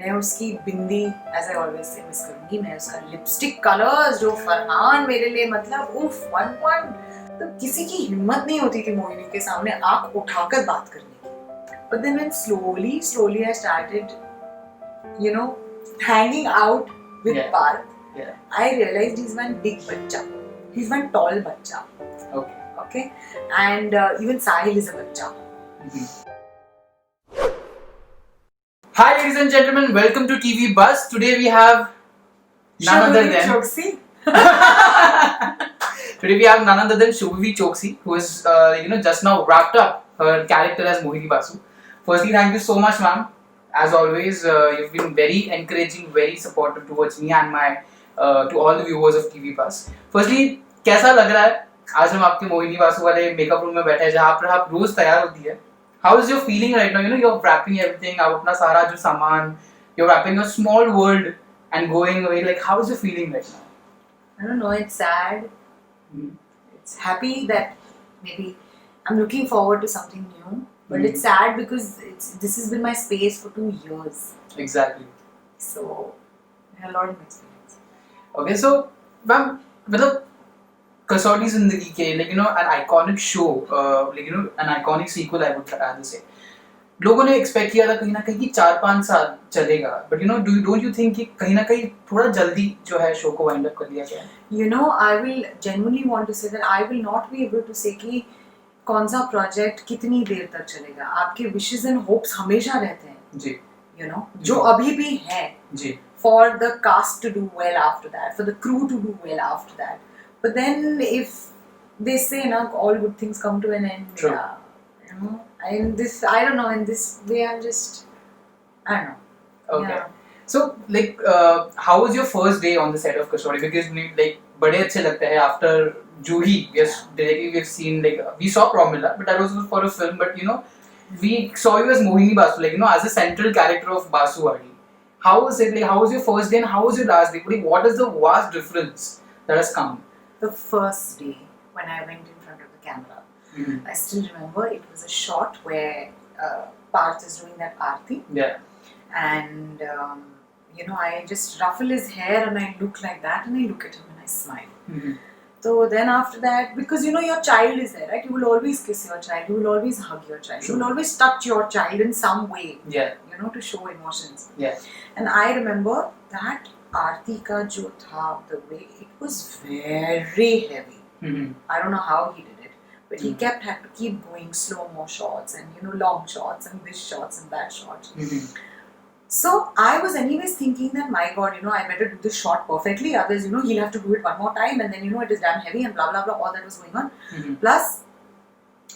मैं उसकी bindi as I always say miss करूंगी, मैं उसका लिपस्टिक कलर्स जो फरहान मेरे लिए मतलब उफ वन वन। तो किसी की हिम्मत नहीं होती थी मोहिनी के सामने आंख उठाकर बात करने की। But then when slowly I started you know hanging out with Parth, I realized he's one big bachcha, he's one tall bachcha. Okay, and even Sahil is a bachcha. Hi ladies and gentlemen, welcome to TV Buzz. Today we have none other than Today we have none other than Shubhavi Choksi, who is just now wrapped up her character as Mohini Basu. Firstly, thank you so much, ma'am. As always, you've been very encouraging, very supportive towards me and my to all the viewers of TV Buzz. Firstly, कैसा लग रहा है आज हम आपके मोहिनी बासु वाले makeup room में बैठे हैं जहाँ पर आप रोज तैयार होती है? How is your feeling right now? You're wrapping everything. आप अपना सारा जो सामान, you're wrapping a small world and going away. Like, how is your feeling right now? I don't know. It's sad. It's happy that maybe I'm looking forward to something new. But it's sad because this has been my space for 2 years. Exactly. So I had a lot of experience. Okay, so ma'am, मतलब कसौटी जिंदगी के an iconic show, an iconic sequel I would rather say. लोगों ने expect किया था कहीं ना कहीं कि 4-5 साल चलेगा, बट don't you think कि कहीं ना कहीं थोड़ा जल्दी जो है शो को वाइंड अप कर दिया गया? I will genuinely want to say that I will not be able to say कि कौन सा प्रोजेक्ट कितनी देर तक चलेगा. आपके विशेस एंड होप्स हमेशा रहते हैं जी, जो अभी भी है जी, for the cast to do well after that, for the crew to do well after that. But then if they say all good things come to an end. True. In this, I don't know, in this way I'm just, I don't know. Okay. Yeah. So how was your first day on the set of Kasori? Because बड़े अच्छे लगते हैं after Juhi. Yes, directly we've seen we saw Promila, but that was for a film. But we saw you as Mohini Basu, as a central character of Basuwadi. How was it? How was your first day and how was your last day? What is the vast difference that has come? The first day when I went in front of the camera, I still remember it was a shot where Parth is doing that Aarti. Yeah. And I just ruffle his hair and I look like that and I look at him and I smile. So then after that, because your child is there, right? You will always kiss your child, you will always hug your child, you will always touch your child in some way. Yeah. To show emotions. Yeah. And I remember that Aarti ka jo tha, the way it was very heavy. I don't know how he did it, but he had to keep going slow-mo shots and long shots and this shots and that shots. So I was anyways thinking that my God, I better do this shot perfectly, otherwise he'll have to do it one more time and then it is damn heavy and blah blah blah, all that was going on. Plus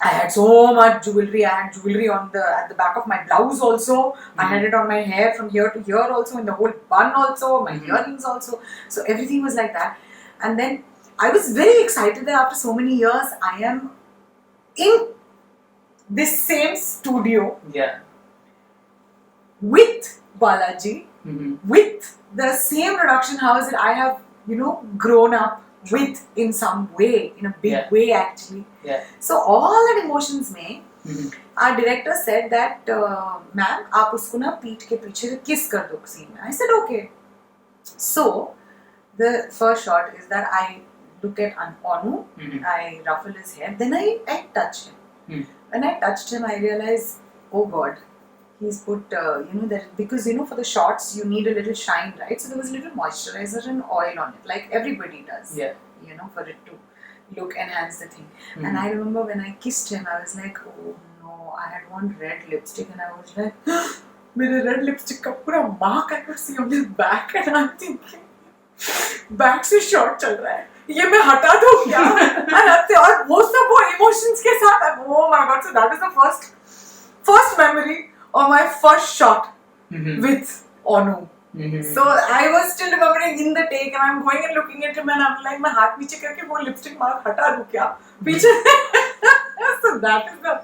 I had so much jewelry. I had jewelry at the back of my blouse also. I had it on my hair from here to here also, in the whole bun also, my earrings also. So everything was like that. And then I was very excited that after so many years, I am in this same studio with Balaji, with the same production house that I have, grown up with in some way, in a big way actually. Yeah. So all that emotions mein, our director said that, ma'am, aap usko na peeth ke piche kiss kar do scene mein. I said okay. So the first shot is that I look at Anu, I ruffle his hair, then I touch him. When I touched him, I realized, oh God, he's put, that because for the shots you need a little shine, right? So there was a little moisturizer and oil on it, like everybody does. Yeah. For it to enhance the thing. And I remember when I kissed him, I was like, oh no, I had one red lipstick and I was like, mere red lipstick ka pura mark I could see on his back and I'm thinking, back se shot chal raha hai. ये मैं हटा दूँ क्या? और वो सब वो emotions के साथ, oh my God, so that is the first memory of my first shot with Anu. So I was still remembering in the take and I'm going and looking at him and I'm like, मैं हाथ नीचे करके वो lipstick mark हटा दूँ क्या? पीछे. So that is the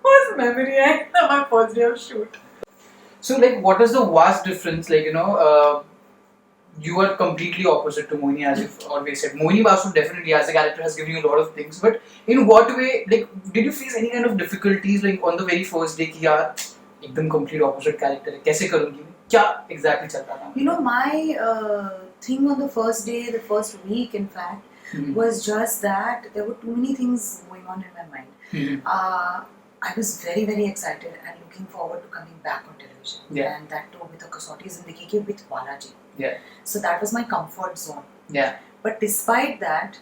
first memory I have my first day of shoot. So what is the vast difference? You are completely opposite to Mohini, as you've always said. Mohini Basu definitely as a character has given you a lot of things, but in what way, did you face any kind of difficulties on the very first day कि यार एकदम complete opposite character है, कैसे करूँगी मैं? क्या exactly चल रहा था? You know, my thing on the first day, the first week, in fact, was just that there were too many things going on in my mind. I was very, very excited and looking forward to coming back on television. Yeah. And that too with the Kasauti Zindagi Ki with Balaji. Yeah. So that was my comfort zone. Yeah. But despite that,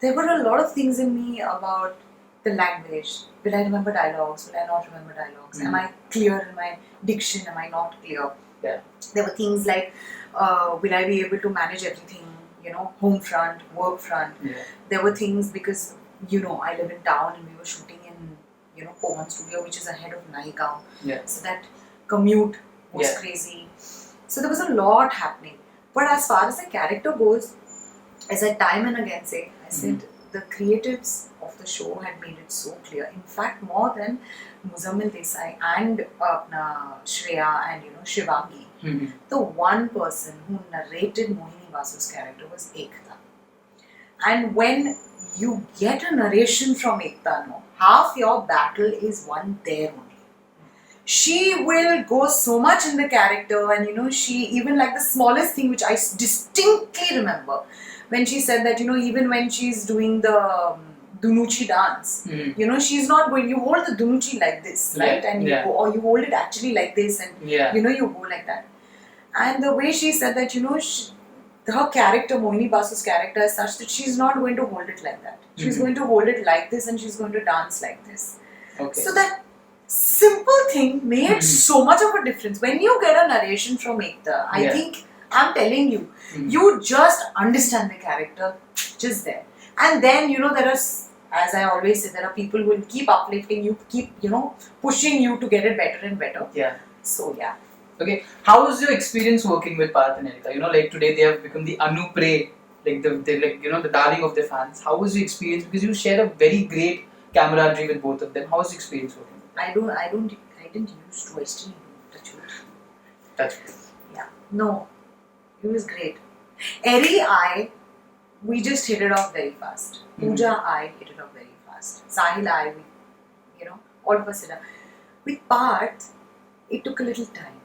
there were a lot of things in me about the language. Will I remember dialogues? Will I not remember dialogues? Am I clear in my diction? Am I not clear? Yeah. There were things like, will I be able to manage everything? You know, home front, work front. Yeah. There were things because, you know, I live in town and we were shooting in, you know, Poman Studio, which is ahead of Naigaon. Yeah. So that commute was crazy. So there was a lot happening. But as far as the character goes, as I time and again say, I said the creatives of the show had made it so clear. In fact, more than Muzammil Desai and Shreya and, you know, Shivangi, the one person who narrated Mohini Basu's character was Ekta. And when you get a narration from Ekta, no, half your battle is won there only. She will go so much in the character, and, you know, she even like the smallest thing which I distinctly remember when she said that, you know, even when she's doing the Dunuchi dance, you know, she's not going, you hold the Dunuchi like this, right? And you go, or you hold it actually like this, and you know, you go like that. And the way she said that, you know, her character, Mohini Basu's character, is such that she's not going to hold it like that. She's going to hold it like this, and she's going to dance like this. Okay. So that simple thing made so much of a difference. When you get a narration from Ekta, I think, I'm telling you, you just understand the character just there. And then, you know, there are, as I always say, there are people who will keep uplifting you, keep, you know, pushing you to get it better and better. Yeah. So, yeah. Okay. How was your experience working with Parth and Erika? You know, like today they have become the Anupre, like like, you know, the darling of their fans. How was your experience? Because you share a very great camaraderie with both of them. How was your experience working? I didn't used to. I still do. Touch. Yeah. No. It was great. We just hit it off very fast. Pooja, I hit it off very fast. Sahil, you know, all of us hit it. With Parth, it took a little time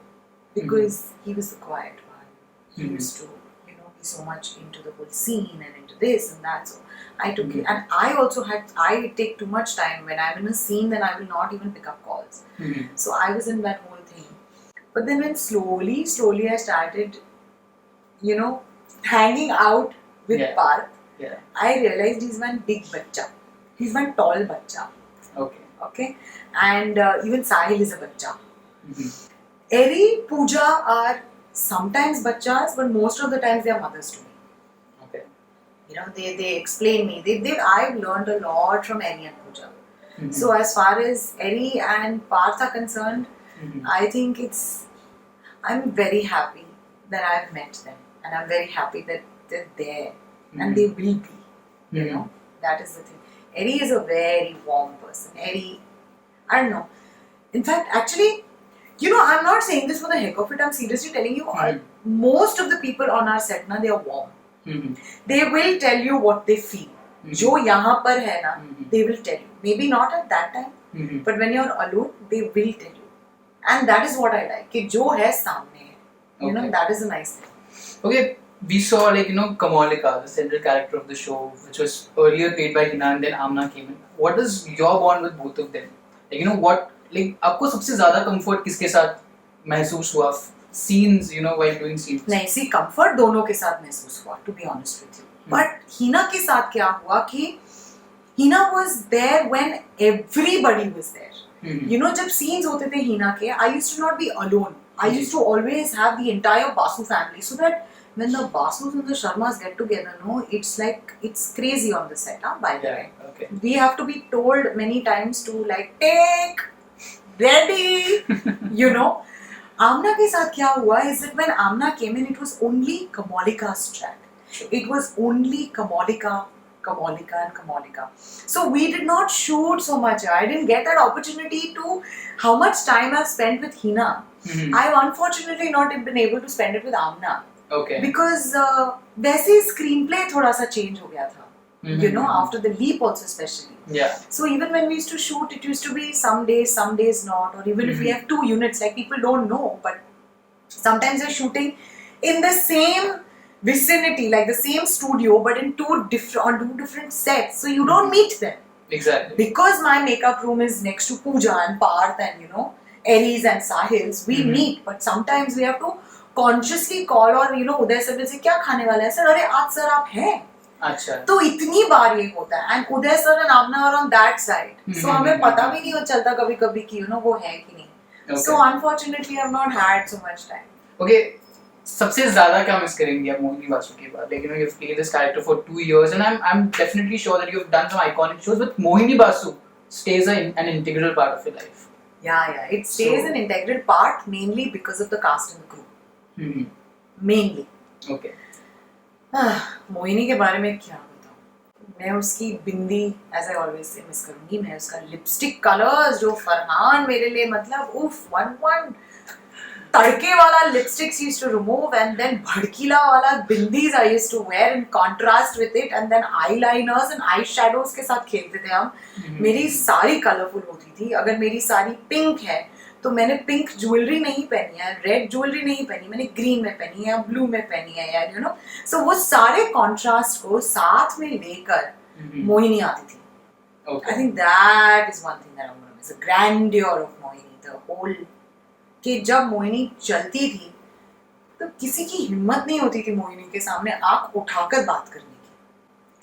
because he was the quiet one. He used to, you know, be so much into the whole scene and into this and that. So I took it, and I take too much time. When I'm in a scene, then I will not even pick up calls. So I was in that whole thing. But then when slowly I started, you know, hanging out with Parth, I realized he's one big bacha. He's one tall bacha. Okay. And even Sahil is a bacha. Eri, Pooja are sometimes bachas, but most of the times they are mothers to me. Okay. You know, they explain me. I've learned a lot from Eri and Pooja. So as far as Eri and Parth are concerned, I think I'm very happy that I've met them. And I'm very happy that they're there. And they will be. You know, that is the thing. Eri is a very warm person. Eri, I don't know. In fact, actually, you know, I'm not saying this for the heck of it. I'm seriously telling you, most of the people on our set, they are warm. They will tell you what they feel. Jo yahan par hai na, they will tell you. Maybe not at that time, but when you're alone, they will tell you. And that is what I like. Ki jo hai samne hai. You know, that is a nice thing. Okay, we saw, like, you know, Kamalika, the central character of the show, which was earlier played by Hina, and then Amna came in. What is your bond with both of them? Like, you know, what, like, आपको सबसे ज़्यादा comfort किसके साथ महसूस हुआ? Scenes, you know, while doing scenes. नहीं, see, comfort दोनों के साथ महसूस हुआ, to be honest with you. But Hina के साथ क्या हुआ कि Hina was there when everybody was there. You know, जब scenes होते थे Hina के, I used to not be alone. I used to always have the entire Basu family, so that when the Basus and the Sharmas get together, no, it's like, it's crazy on the set, by the way. Okay. We have to be told many times to, like, take, ready, you know. Amna ke saath kya hua is that when Amna came in, it was only Kamalika's track. It was only Kamalika. So we did not shoot so much. I didn't get that opportunity to, how much time I've spent with Hina. I've unfortunately not been able to spend it with Amna. Okay. Because वैसे screenplay थोड़ा सा change हो गया था. You know, after the leap also especially. Yeah. So even when we used to shoot, it used to be some days not, or even if we have 2 units, like people don't know, but sometimes we're shooting in the same vicinity, like the same studio, but in two different sets, so you don't meet them. Exactly. Because my makeup room is next to Pooja and Parth and you know Aries and Sahil's, we meet, but sometimes we have to consciously call, or you know Uday sir will say क्या खाने वाला है sir, अरे आज sir आप हैं. अच्छा. तो इतनी बार ये होता है, and Uday sir and Amna are on that side, so हमें पता भी नहीं चलता कभी कभी कि you know वो है कि नहीं. So unfortunately I've not had so much time. Okay. सबसे ज़्यादा क्या मिस करेंगे आप मोहिनी बासु के बाद? Like you know you've played this character for 2 years and I'm definitely sure that you've done some iconic shows, but Mohini Basu stays an integral part of your life. Yeah, it stays an integral part mainly because of the cast and the crew. Mainly. Okay. Mohini के बारे में क्या बताऊं? मैं उसकी बिंदी, as I always say, miss करूंगी. मैं उसका लिपस्टिक कलर्स जो फरहान मेरे लिए मतलब उफ one तड़के वाला lipsticks used to remove, and then भड़कीला वाला bindis I used to wear in contrast with it, and then eyeliners and eyeshadows के साथ खेलते थे हम. मेरी सारी कलरफुल होती थी. अगर मेरी साड़ी पिंक है तो मैंने पिंक ज्वेलरी नहीं पहनी है, रेड ज्वेलरी नहीं पहनी, मैंने ग्रीन में पहनी है, ब्लू में पहनी है यार, यू नो. सो वो सारे कॉन्ट्रास्ट को साथ में लेकर मोहिनी आती थी. I think that is one thing that I'm gonna miss, the grandeur of Mohini, the whole. कि जब मोहिनी चलती थी तो किसी की हिम्मत नहीं होती थी मोहिनी के सामने आंख उठाकर बात करने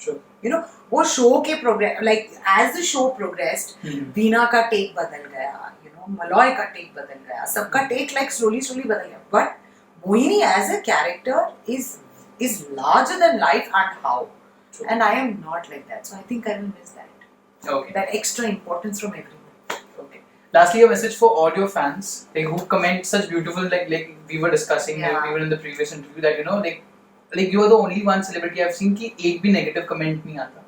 की. यू नो वो शो के progress, like as the show progressed, Veena का टेक बदल गया, यू नो मलॉय का टेक बदल गया, सबका टेक लाइक स्लोली बदल गया, but Mohini as a character is larger than life and how, and I am not like that, so I think I will miss that, that extra importance from everyone. Lastly, a message for all your fans, like who comment such beautiful, like we were discussing, like, even in the previous interview, that you know, like you are the only one celebrity I've seen कि एक भी negative comment नहीं आता.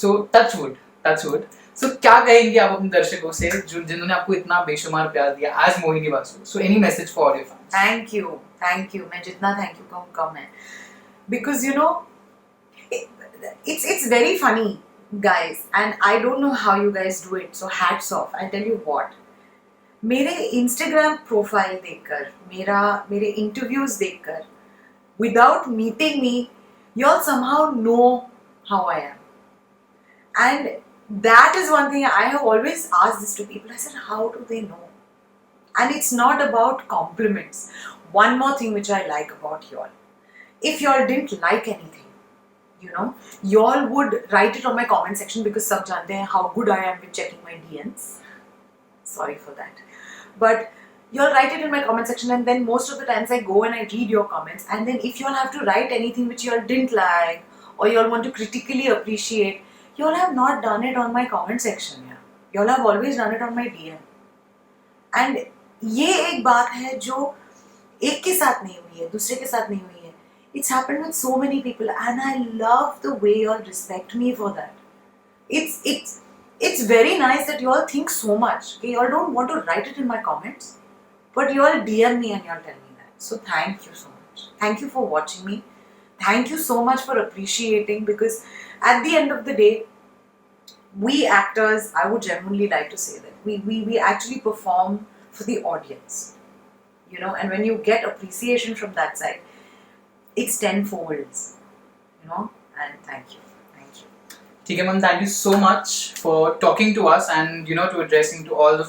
So touch wood. So क्या कहेंगे आप अपने दर्शकों से जिन्होंने आपको इतना बेशुमार प्यार दिया as Mohini Basu? So any message for all your fans? Thank you. मैं जितना thank you कहूँ कम है, because you know it's very funny. Guys, and I don't know how you guys do it, so hats off. I'll tell you what, मेरे Instagram profile देखकर, मेरे interviews देखकर, without meeting me, you all somehow know how I am. And that is one thing I have always asked this to people. I said, how do they know? And it's not about compliments. One more thing which I like about you all, if you all didn't like anything, you know, you all would write it on my comment section, because सब जानते हैं how good I am with checking my DMs. Sorry for that. But you all write it in my comment section, and then most of the times I go and I read your comments, and then if you all have to write anything which you all didn't like, or you all want to critically appreciate, you all have not done it on my comment section. Yeah. You all have always done it on my DM. And ये एक बात है जो एक के साथ नहीं हुई है, दूसरे के साथ नहीं हुई है. It's happened with so many people, and I love the way you all respect me for that. It's very nice that you all think so much. Okay? You all don't want to write it in my comments, but you all DM me and you all tell me that. So thank you so much. Thank you for watching me. Thank you so much for appreciating, because at the end of the day, we actors, I would genuinely like to say that we actually perform for the audience. You know, and when you get appreciation from that side, it's tenfolds, you know, and thank you. ठीक है ma'am, thank you so much for talking to us and you know to addressing to all the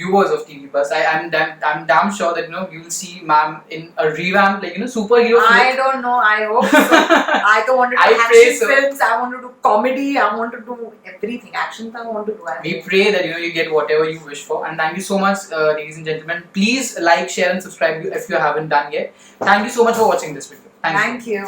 viewers of TV Buzz. I'm damn sure that you know you will see ma'am in a revamped, like you know, superhero film. I don't know, I hope so. I don't want to do action films, I want to do comedy, I want to do everything. Action I want to do. We pray that you know you get whatever you wish for, and thank you so much, ladies and gentlemen. Please like, share and subscribe if you haven't done yet. Thank you so much for watching this video. Thank you.